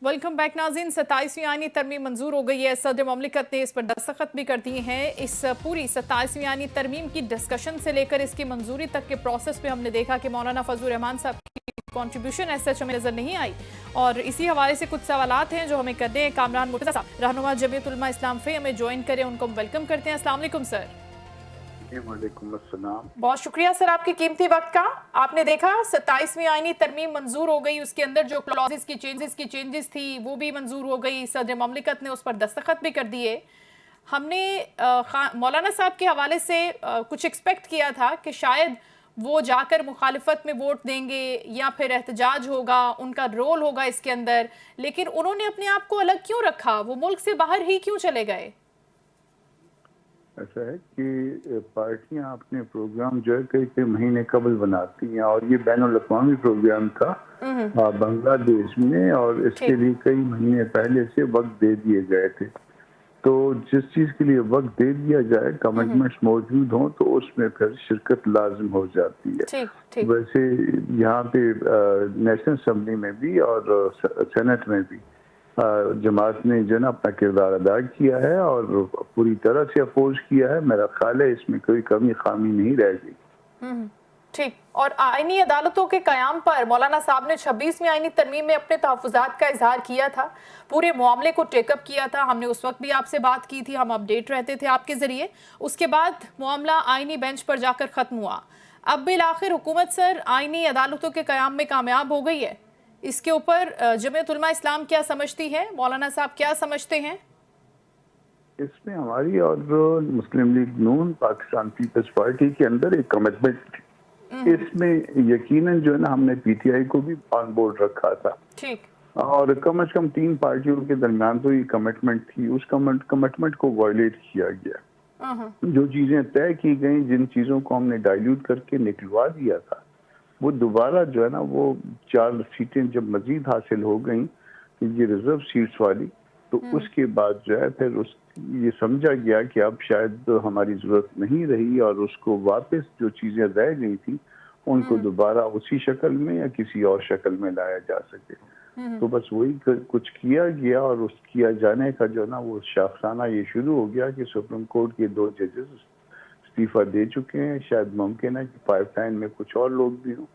Welcome back नाज़रीन। 27वीं आईनी तरमीम मंजूर हो गई है। सदर ममलिकत ने इस पर दस्तखत भी कर दिए हैं। इस पूरी 27वीं आईनी तरमीम की डिस्कशन से लेकर इसकी मंजूरी तक के प्रोसेस में हमने देखा कि मौलाना फजल रहमान साहब की कॉन्ट्रीब्यूशन ऐसा हमें नजर नहीं आई, और इसी हवाले से कुछ सवालात हैं जो हमें करने हैं। कामरान मुर्तज़ा साहब रहनुमा जमीयत उलमा इस्लाम फे हमें ज्वाइन करें, उनको वेलकम करते हैं। अस्सलाम वालेकुम सर। वालेकुम अस्सलाम। बहुत शुक्रिया सर आपके कीमती वक्त का। आपने देखा 27वीं आईनी तरमीम मंजूर हो गई, उसके अंदर जो क्लॉजेस की चेंजेस थी वो भी मंजूर हो गई। सदर ममलिकत ने उस पर दस्तखत भी कर दिए। हमने मौलाना साहब के हवाले से कुछ एक्सपेक्ट किया था कि शायद वो जाकर मुखालिफत में वोट देंगे या फिर एहतजाज होगा, उनका रोल होगा इसके अंदर, लेकिन उन्होंने अपने आप को अलग क्यों रखा? वो मुल्क से बाहर ही क्यों चले गए? ऐसा है कि पार्टियां अपने प्रोग्राम जो है कई महीने कबल बनाती हैं, और ये बैनुल-अक़वामी प्रोग्राम था बांग्लादेश में, और इसके लिए कई महीने पहले से वक्त दे दिए गए थे। तो जिस चीज़ के लिए वक्त दे दिया जाए, कमिटमेंट्स मौजूद हों, तो उसमें फिर शिरकत लाजिम हो जाती है। वैसे यहाँ पे नेशनल असम्बली में भी और सेनेट में भी जमात ने जो ना अपना किरदार अदा किया है और पूरी तरह से अपोज किया है। मेरा ख्याल है इसमें कोई कमी खामी नहीं रह गई। ठीक। और आईनी अदालतों के कयाम पर मौलाना साहब ने 26वीं आईनी तरमीम में अपने तहफ़्फ़ुज़ात का इजहार किया था, पूरे मामले को टेकअप किया था। हमने उस वक्त भी आपसे बात की थी, हम अपडेट रहते थे आपके ज़रिए। उसके बाद मामला आईनी बेंच पर जाकर ख़त्म हुआ। अब बिल आखिर हुकूमत सर आईनी अदालतों के कयाम में कामयाब हो गई है। इसके ऊपर जमीयत उलमा इस्लाम क्या समझती है, मौलाना साहब क्या समझते हैं? इसमें हमारी और मुस्लिम लीग नून पाकिस्तान पीपल्स पार्टी के अंदर एक कमिटमेंट, इसमें यकीनन जो है ना हमने पीटीआई को भी ऑन बोर्ड रखा था। ठीक। और कम से कम 3 पार्टियों के दरमियान तो ये कमिटमेंट थी, उस कमिटमेंट को वायलेट किया गया। जो चीजें तय की गई, जिन चीजों को हमने डाइल्यूट करके निकलवा दिया था, वो दोबारा जो है ना वो 4 सीटें जब मजीद हासिल हो गई, ये रिजर्व सीट्स वाली, तो उसके बाद जो है फिर ये समझा गया कि अब शायद हमारी जरूरत नहीं रही, और उसको वापस जो चीजें रह गई थी उनको दोबारा उसी शक्ल में या किसी और शक्ल में लाया जा सके। तो बस वही कुछ किया गया, और उस किया जाने का जो ना वो शाखसाना ये शुरू हो गया कि सुप्रीम कोर्ट के 2 जजेस इस्तीफा दे चुके हैं। शायद मुमकिन है कि पाइपलाइन में कुछ और लोग भी हों।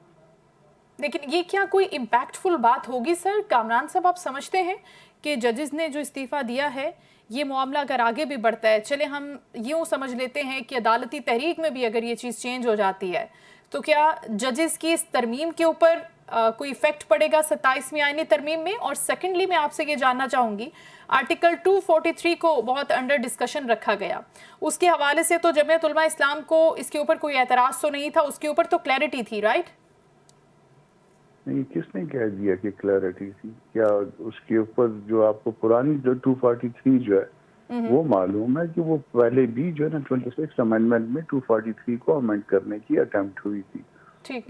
लेकिन ये क्या कोई इम्पैक्टफुल बात होगी सर? कामरान साहब, आप समझते हैं कि जजेस ने जो इस्तीफा दिया है, ये मामला अगर आगे भी बढ़ता है, चले हम यूँ समझ लेते हैं कि अदालती तहरीक में भी अगर ये चीज़ चेंज हो जाती है, तो क्या जजेस की इस तरमीम के ऊपर कोई इफेक्ट पड़ेगा 27वीं आईनी तरमीम में? और सेकेंडली मैं आपसे ये जानना चाहूँगी, आर्टिकल 243 को बहुत अंडर डिस्कशन रखा गया, उसके हवाले से तो जमीयत उलमा इस्लाम को इसके ऊपर कोई एतराज़ तो नहीं था, उसके ऊपर तो क्लैरिटी थी, राइट? नहीं, किसने कह दिया कि क्लैरिटी थी? क्या उसके ऊपर जो आपको पुरानी जो 243 जो है वो मालूम है कि वो पहले भी जो है ना 26 अमेंडमेंट में 243 को अमेंड करने की अटेम्प्ट हुई थी,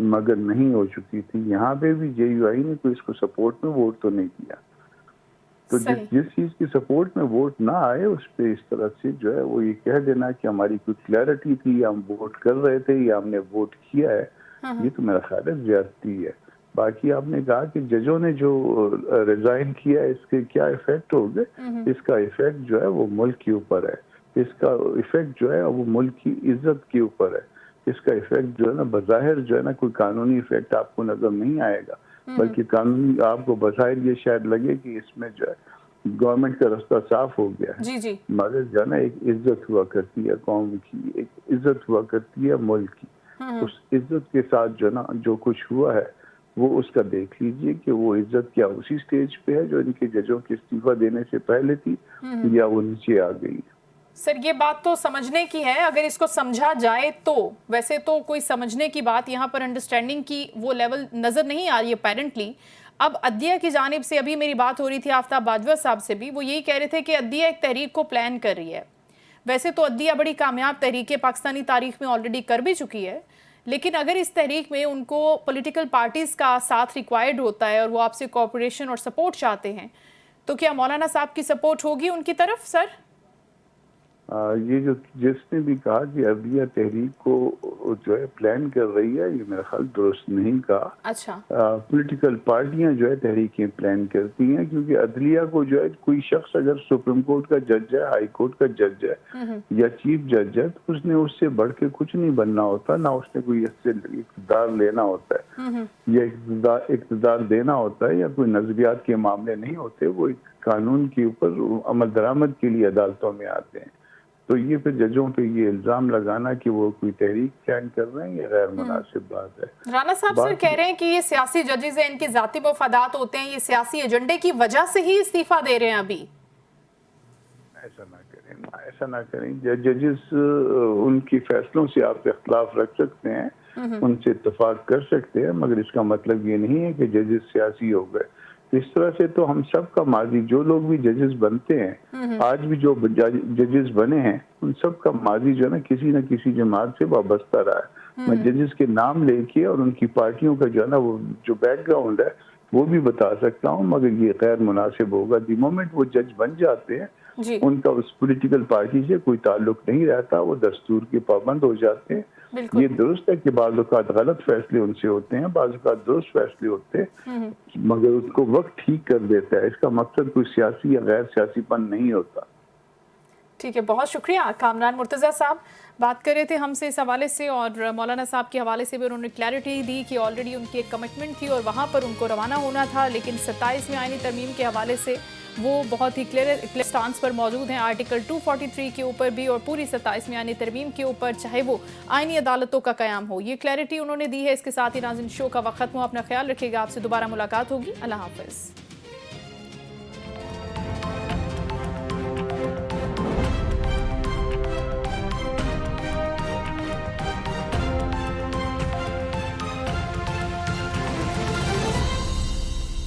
मगर नहीं हो चुकी थी। यहाँ पे भी जेयूआई ने कोई इसको सपोर्ट में वोट तो नहीं किया। तो जिस चीज की सपोर्ट में वोट ना आए उस पे इस तरह से जो है वो ये कह देना कि हमारी कोई क्लैरिटी थी, हम वोट कर रहे थे या हमने वोट किया है, ये तो मेरा ख्याल है ज्यादती है। बाकी आपने कहा कि जजों ने जो रिजाइन किया है, इसके क्या इफेक्ट होंगे? इसका इफेक्ट जो है वो मुल्क के ऊपर है, इसका इफेक्ट जो है वो मुल्क की इज्जत के ऊपर है। इसका इफेक्ट जो है ना बज़ाहिर जो है ना कोई कानूनी इफेक्ट आपको नजर नहीं आएगा, बल्कि कानूनी आपको बज़ाहिर ये शायद लगे कि इसमें जो है गवर्नमेंट का रास्ता साफ हो गया है, मगर जो है ना एक इज्जत हुआ करती है कौम की, एक इज्जत हुआ करती है मुल्क की। उस इज्जत के साथ जो है ना जो कुछ हुआ है वो उसका देख लीजिए कि वो इज्जत क्या उसी स्टेज पे है जो इनके जजों के इस्तीफा देने से पहले थी, या वो नीचे आ गई? सर ये बात तो समझने की है, अगर इसको समझा जाए तो। वैसे तो कोई समझने की बात यहाँ पर अंडरस्टैंडिंग की वो लेवल नज़र नहीं आ रही है अपेरेंटली। अब अदलिया की जानिब से अभी मेरी बात हो रही थी आफ्ताब बाजवा साहब से भी, वो यही कह रहे थे कि अदलिया एक तहरीक को प्लान कर रही है। वैसे तो अदलिया बड़ी कामयाब तहरीक पाकिस्तानी तारीख में ऑलरेडी कर भी चुकी है, लेकिन अगर इस तहरीक में उनको पॉलिटिकल पार्टीज़ का साथ रिक्वायर्ड होता है और वो आपसे कोऑपरेशन और सपोर्ट चाहते हैं, तो क्या मौलाना साहब की सपोर्ट होगी उनकी तरफ सर? یہ جس نے بھی کہا کہ عدلیہ تحریک کو جو ہے پلان کر رہی ہے، یہ میرا خیال درست نہیں کہا. اچھا. پولیٹیکل پارٹیاں جو ہے تحریکیں پلان کرتی ہیں، کیونکہ عدلیہ کو جو ہے کوئی شخص اگر سپریم کورٹ کا جج ہے، ہائی کورٹ کا جج ہے یا چیف جج ہے، تو اس نے اس سے بڑھ کے کچھ نہیں بننا ہوتا، نہ اس نے کوئی اس سے اقتدار لینا ہوتا ہے یا اقتدار دینا ہوتا ہے، یا کوئی نظریات کے معاملے نہیں ہوتے. وہ ایک قانون کے اوپر عمل درآمد کے لیے عدالتوں میں آتے ہیں. تو یہ پھر ججوں پہ یہ الزام لگانا کہ وہ کوئی تحریک پلان کر رہے ہیں، یہ غیر مناسب بات ہے. رانا صاحب سر کہہ رہے ہیں کہ یہ سیاسی ججز ہیں، ان کے ذاتی مفادات ہوتے ہیں، یہ سیاسی ایجنڈے کی وجہ سے ہی استعفیٰ دے رہے ہیں ابھی. ایسا نہ کریں. ججز ان کی فیصلوں سے آپ اختلاف رکھ سکتے ہیں، ان سے اتفاق کر سکتے ہیں، مگر اس کا مطلب یہ نہیں ہے کہ ججز سیاسی ہو گئے. اس طرح سے تو ہم سب کا ماضی، جو لوگ بھی ججز بنتے ہیں، آج بھی جو ججز بنے ہیں، ان سب کا ماضی جو ہے نا کسی نہ کسی جماعت سے وابستہ رہا ہے. میں ججز کے نام لے کے اور ان کی پارٹیوں کا جو ہے نا وہ جو بیک گراؤنڈ ہے وہ بھی بتا سکتا ہوں، مگر یہ غیر مناسب ہوگا. دی مومنٹ وہ جج بن جاتے ہیں، ان کا اس پولیٹیکل پارٹی سے کوئی تعلق نہیں رہتا، وہ دستور کے پابند ہو جاتے ہیں. یہ درست ہے کہ بعض اوقات غلط فیصلے ان سے ہوتے ہیں، بعض اوقات درست فیصلے ہوتے ہیں، مگر اس کو وقت ٹھیک کر دیتا ہے. اس کا مقصد کوئی سیاسی یا غیر سیاسی پن نہیں ہوتا. ٹھیک ہے، بہت شکریہ. کامران مرتضیٰ صاحب بات کر رہے تھے ہم سے اس حوالے سے، اور مولانا صاحب کے حوالے سے بھی انہوں نے کلیئرٹی دی کہ آلریڈی ان کی ایک کمٹمنٹ تھی اور وہاں پر ان کو روانہ ہونا تھا، لیکن 27ویں آئینی ترمیم کے حوالے سے وہ بہت ہی کلیئر سٹانس پر موجود ہیں، آرٹیکل 243 کے اوپر بھی اور پوری 27ویں آئینی ترمیم کے اوپر، چاہے وہ آئینی عدالتوں کا قیام ہو. یہ کلیئرٹی انہوں نے دی ہے. اس کے ساتھ ہی ناظرین شو کا وقت ختم ہو. اپنا خیال رکھیے گا. آپ سے دوبارہ ملاقات ہوگی. اللہ حافظ.